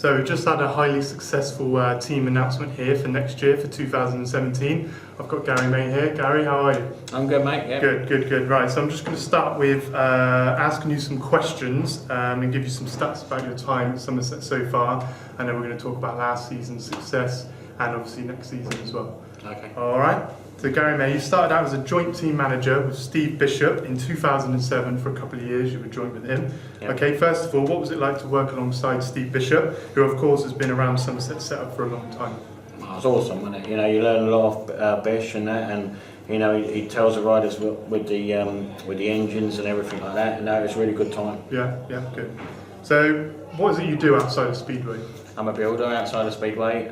So we've just had a highly successful team announcement here for next year, for 2017. I've got Garry May here. Gary, how are you? I'm good, mate. Yeah. Good. Right, so I'm just going to start with asking you some questions and give you some stats about your time at Somerset so far, and then we're going to talk about last season's success and obviously next season as well. Okay. All right. So Garry May, you started out as a joint team manager with Steve Bishop in 2007 for a couple of years. You were joined with him. Yep. Okay, first of all, what was it like to work alongside Steve Bishop, who of course has been around Somerset setup for a long time? Well, it's awesome, wasn't it? You know, you learn a lot of Bish and that, and you know, he tells the riders with the engines and everything like that. And no, it's a really good time. Yeah, good. So, what is it you do outside of Speedway? I'm a builder outside of Speedway.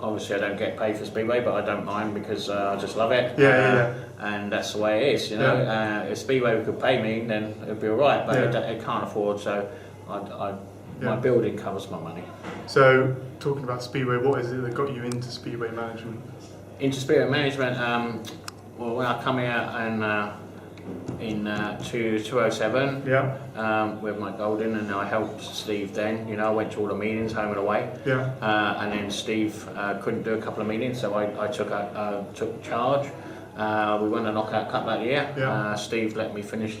Obviously, I don't get paid for Speedway, but I don't mind because I just love it. And that's the way it is, you know. If Speedway could pay me, then it'd be all right, but it can't afford, so my building covers my money. So, talking about Speedway, what is it that got you into Speedway management? Into Speedway management, well, when I come here and in 2007 with Mike Golden, and I helped Steve then. You know, I went to all the meetings, home and away. And then Steve couldn't do a couple of meetings, so I took charge. We won the Knockout Cup that year. Steve let me finish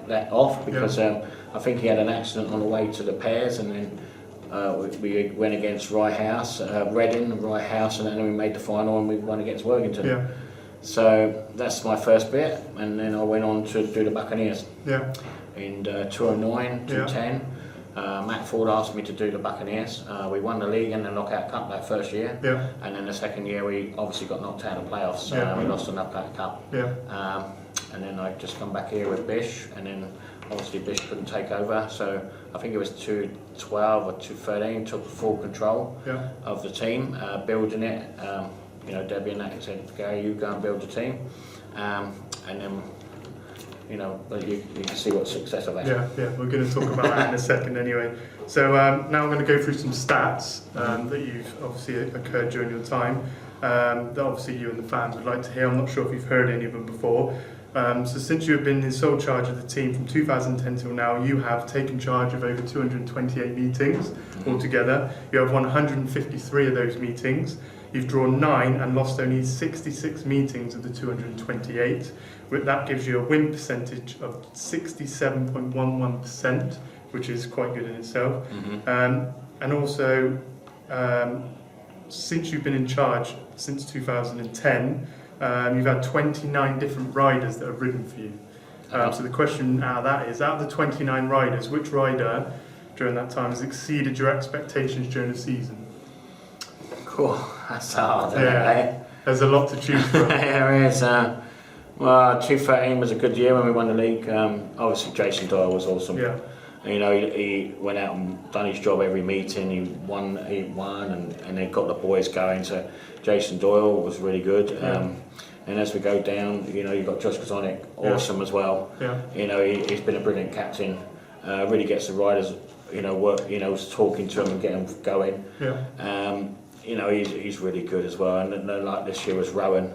that off because I think he had an accident on the way to the pairs, and then we went against Reading, Rye House, and then we made the final and we won against Worthington. So that's my first bit, and then I went on to do the Buccaneers. In 2009, 2010, Matt Ford asked me to do the Buccaneers. We won the league and the Knockout Cup that first year, and then the second year we obviously got knocked out of the playoffs. We lost the Knockout Cup. And then I just come back here with Bish, and then obviously Bish couldn't take over, so I think it was 2012 or 2013, took full control of the team, building it. You know, Debbie and that said, Gary, you go and build the team, and then, you know, you can see what success I've had. We're going to talk about that in a second anyway. So now I'm going to go through some stats that you've obviously occurred during your time, that obviously you and the fans would like to hear. I'm not sure if you've heard any of them before. So since you have been in sole charge of the team from 2010 till now, you have taken charge of over 228 meetings altogether. You have won 153 of those meetings. You've drawn 9 and lost only 66 meetings of the 228. That gives you a win percentage of 67.11%, which is quite good in itself. And also, since you've been in charge, since 2010, you've had 29 different riders that have ridden for you. So the question out of that is, out of the 29 riders, which rider during that time has exceeded your expectations during the season? Cool, that's hard, isn't it? There's a lot to choose from. There is. Well, 2013 was a good year when we won the league. Obviously, Jason Doyle was awesome. You know, he went out and done his job every meeting. He won, and then got the boys going. So Jason Doyle was really good. And as we go down, you know, you've got Josh Kazonic, awesome as well. You know, he's been a brilliant captain. Really gets the riders, you know, talking to them and getting them going. You know, he's really good as well. And then, like this year was Rowan,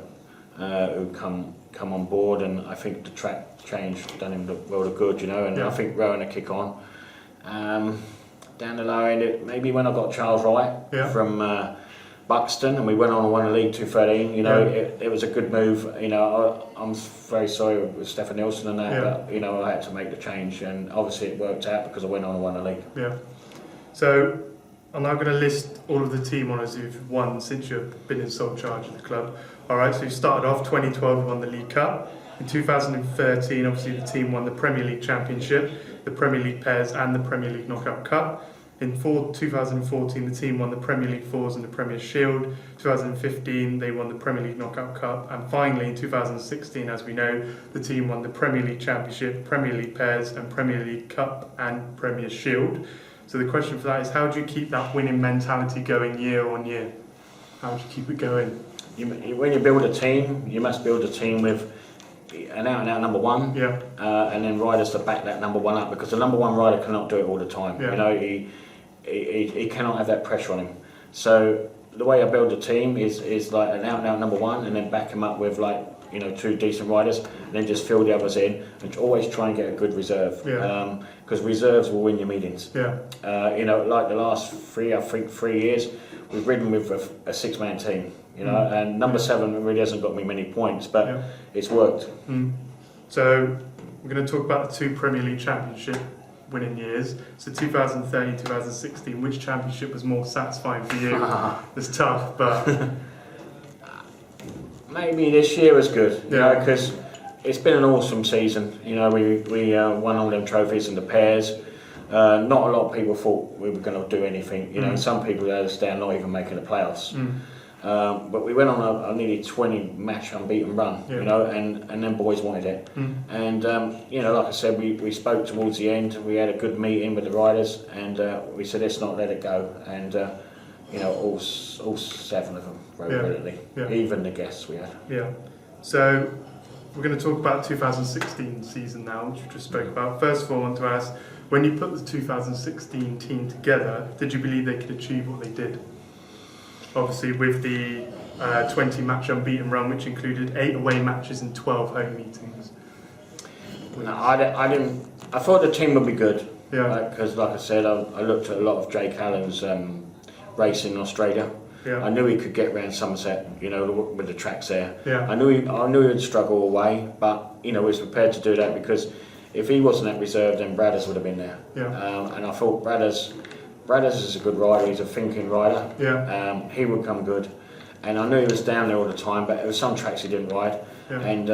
who come on board, and I think the track change done him the world of good, you know. And I think Rowan will kick on. Down the lower end, maybe when I got Charles Wright from Buxton, and we went on and won the league 2013. You know, it was a good move. You know, I'm very sorry with Stefan Nielsen and that, but you know, I had to make the change, and obviously it worked out because I went on and won the league. So I'm now going to list all of the team honours you've won since you've been in sole charge of the club. Alright, so you started off 2012, you won the League Cup. In 2013, obviously the team won the Premier League Championship, the Premier League Pairs and the Premier League Knockout Cup. In 2014, the team won the Premier League Fours and the Premier Shield. 2015, they won the Premier League Knockout Cup. And finally, in 2016, as we know, the team won the Premier League Championship, Premier League Pairs and Premier League Cup and Premier Shield. So the question for that is, how do you keep that winning mentality going year on year? How do you keep it going? When you build a team, you must build a team with an out-and-out number one, and then riders to back that number one up, because the number one rider cannot do it all the time. You know, he cannot have that pressure on him. So the way I build a team is like an out-and-out number one, and then back him up with, like, you know, 2 decent riders, and then just fill the others in, and always try and get a good reserve. Because reserves will win your meetings. You know, like the last 3 years, we've ridden with a 6-man team. You know, and number 7 really hasn't got me many points, but it's worked. So we're going to talk about the 2 Premier League Championship winning years. So 2013, 2016, which championship was more satisfying for you? It's tough, but maybe this year was good. You know, because it's been an awesome season. You know, we won all them trophies in the pairs. Not a lot of people thought we were going to do anything. You know, some people had us down not even making the playoffs. But we went on a nearly 20 match unbeaten run, you know, and then boys wanted it. And, you know, like I said, we spoke towards the end, we had a good meeting with the riders, and we said, let's not let it go. And, you know, all 7 of them rode brilliantly, even the guests we had. So we're going to talk about the 2016 season now, which we just spoke about. First of all, I want to ask, when you put the 2016 team together, did you believe they could achieve what they did? Obviously, with the 20-match unbeaten run, which included 8 away matches and 12 home meetings. No, I didn't. I thought the team would be good. Because, like I said, I looked at a lot of Jake Allen's racing in Australia. I knew he could get around Somerset, you know, with the tracks there. I knew he'd struggle away, but you know, he was prepared to do that because if he wasn't at reserve, then Bradders would have been there. And I thought Bradders is a good rider. He's a thinking rider. He would come good, and I knew he was down there all the time. But there were some tracks he didn't ride, and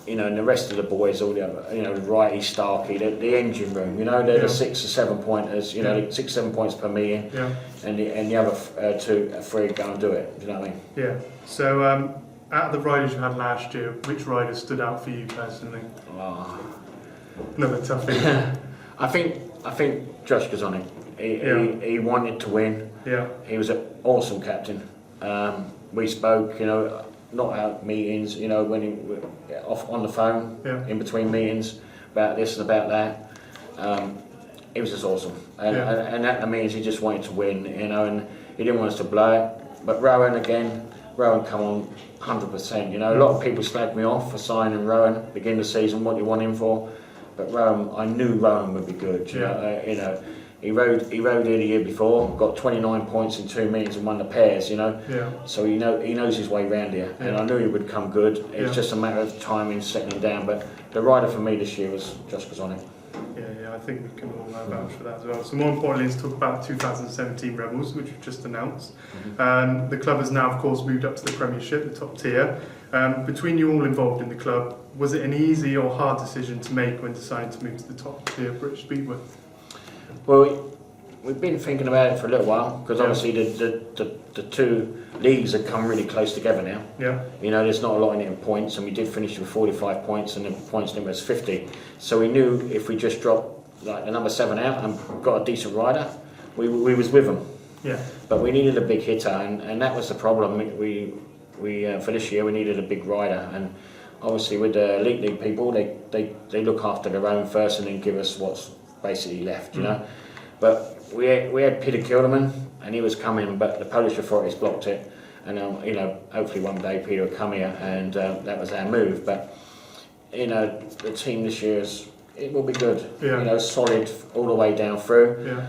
you know, and the rest of the boys, all the other, you know, Righty, Starkey, the engine room. You know, they're the 6 or 7 pointers. You know, 6 7 points per meeting, and the other 2 or 3 go and do it. Do you know what I mean? So out of the riders you had last year, which rider stood out for you personally? Another tough thing. I think Josh Gazonic. He wanted to win. He was an awesome captain. We spoke, you know, not out meetings, you know, when he off on the phone in between meetings about this and about that. He was just awesome, and that means he just wanted to win, you know, and he didn't want us to blow it. But Rowan come on 100%. You know, a lot of people slagged me off for signing Rowan beginning of the season. What do you want him for? But Rowan, I knew Rowan would be good. You know, he rode here the year before, got 29 points in 2 meetings and won the pairs. You know, so he knows his way around here, and I knew he would come good. It's just a matter of timing, settling down. But the rider for me this year was Josh Gazonic. I think we can all vouch for that as well. So more importantly, let's talk about 2017 Rebels, which we've just announced. The club has now, of course, moved up to the Premiership, the top tier. Between you all involved in the club, was it an easy or hard decision to make when deciding to move to the top tier of British Speedway? Well, we've been thinking about it for a little while because obviously the 2 leagues have come really close together now. You know, there's not a lot in it in points, and we did finish with 45 points, and the points limit was 50. So we knew if we just dropped like the number 7 out and got a decent rider, we was with them. But we needed a big hitter, and that was the problem. We for this year we needed a big rider, and obviously with the Elite League people, they look after their own first and then give us what's basically left, you know. But we had Peter Kilderman, and he was coming, but the Polish authorities blocked it. And you know, hopefully one day Peter will come here, and that was our move. But you know, the team this year it will be good. You know, solid all the way down through.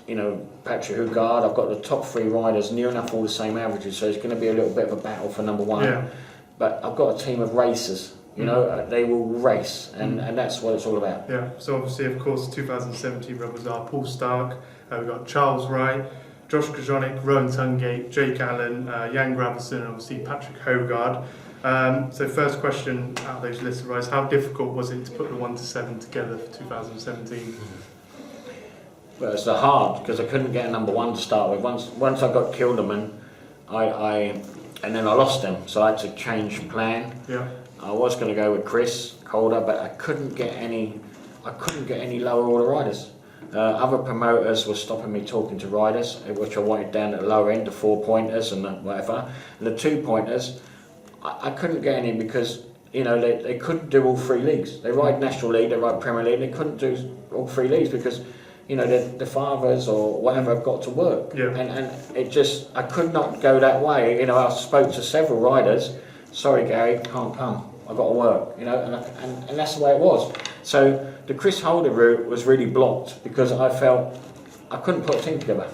You know, Patrick Hugard, I've got the top 3 riders near enough all the same averages, so it's going to be a little bit of a battle for number 1. But I've got a team of racers. You know, they will race, and that's what it's all about. So obviously, of course, 2017 Rebels are Paul Stark, we've got Charles Wright, Josh Gazonic, Rowan Tungate, Jake Allen, Jan Gravison, and obviously Patrick Hogard. So first question out of those lists of riders, how difficult was it to put the 1 to 7 together for 2017? Well, it's hard because I couldn't get a number 1 to start with. Once I got Kilderman, and then I lost them, so I had to change plan. I was going to go with Chris Calder, but I couldn't get any lower order riders. Other promoters were stopping me talking to riders, which I wanted down at the lower end, the 4 pointers and the whatever. And the 2 pointers, I couldn't get any because you know they couldn't do all 3 leagues. They ride National League, they ride Premier League, they couldn't do all 3 leagues because you know the fathers or whatever have got to work. And it just I could not go that way. You know, I spoke to several riders. sorry Gary, can't come. I've got to work, you know, and that's the way it was. So the Chris Holder route was really blocked because I felt I couldn't put a team together.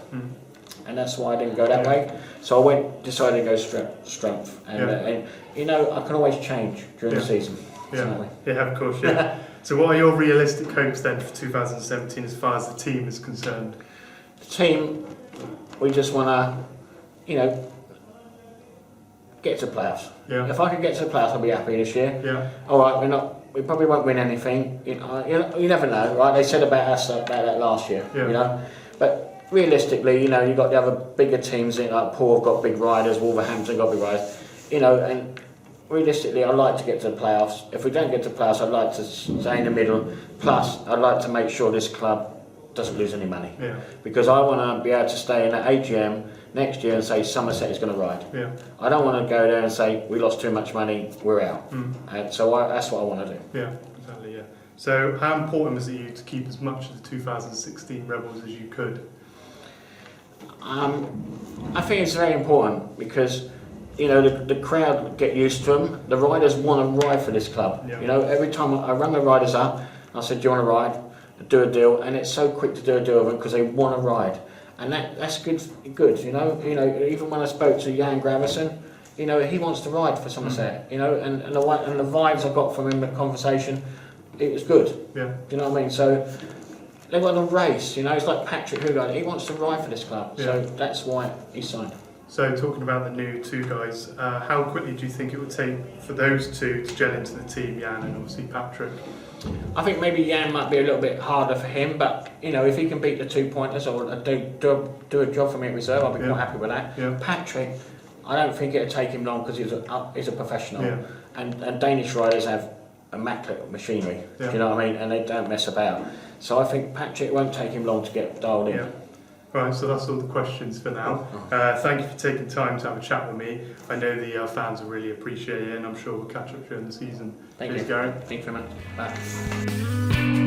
And that's why I didn't go that way. So I decided to go strength. And you know, I can always change during the season. Yeah, of course, yeah. So what are your realistic hopes then for 2017 as far as the team is concerned? The team, we just want to, you know, get to playoffs. Yeah. If I could get to the playoffs, I'll be happy this year. Yeah. All right, we probably won't win anything. You never know, right? They said about us about that last year, you know. But realistically, you know, you've got the other bigger teams, like Paul have got big riders, Wolverhampton got big riders, you know, and realistically, I'd like to get to the playoffs. If we don't get to the playoffs, I'd like to stay in the middle. Plus, I'd like to make sure this club doesn't lose any money. Yeah. Because I want to be able to stay in the AGM next year and say Somerset is going to ride. Yeah. I don't want to go there and say we lost too much money, we're out. And so that's what I want to do. Yeah, exactly. Yeah. So how important was it you to keep as much of the 2016 Rebels as you could? I think it's very important because, you know, the crowd get used to them. The riders want to ride for this club. Yeah. You know, every time I run the riders up, I said, do you want to ride? Do a deal, and it's so quick to do a deal with them because they want to ride, and that's good. You know, even when I spoke to Jan Gravison, you know, he wants to ride for Somerset. You know, and the vibes I got from him in the conversation, it was good. Yeah. Do you know what I mean? So they want to race. You know, it's like Patrick Hugard. He wants to ride for this club, so that's why he signed. So talking about the new two guys, how quickly do you think it would take for those two to gel into the team, Jan and obviously Patrick? I think maybe Jan might be a little bit harder for him, but you know, if he can beat the 2 pointers or do a job for me at reserve, I'll be quite happy with that. Yeah. Patrick, I don't think it'll take him long because he's a professional, and Danish riders have immaculate machinery. Do you know what I mean? And they don't mess about. So I think Patrick won't take him long to get dialed in. Yeah. Right, so that's all the questions for now. Thank you for taking time to have a chat with me. I know the fans will really appreciate it, and I'm sure we'll catch up during the season. Thank you, Gary. Thank you very much. Bye.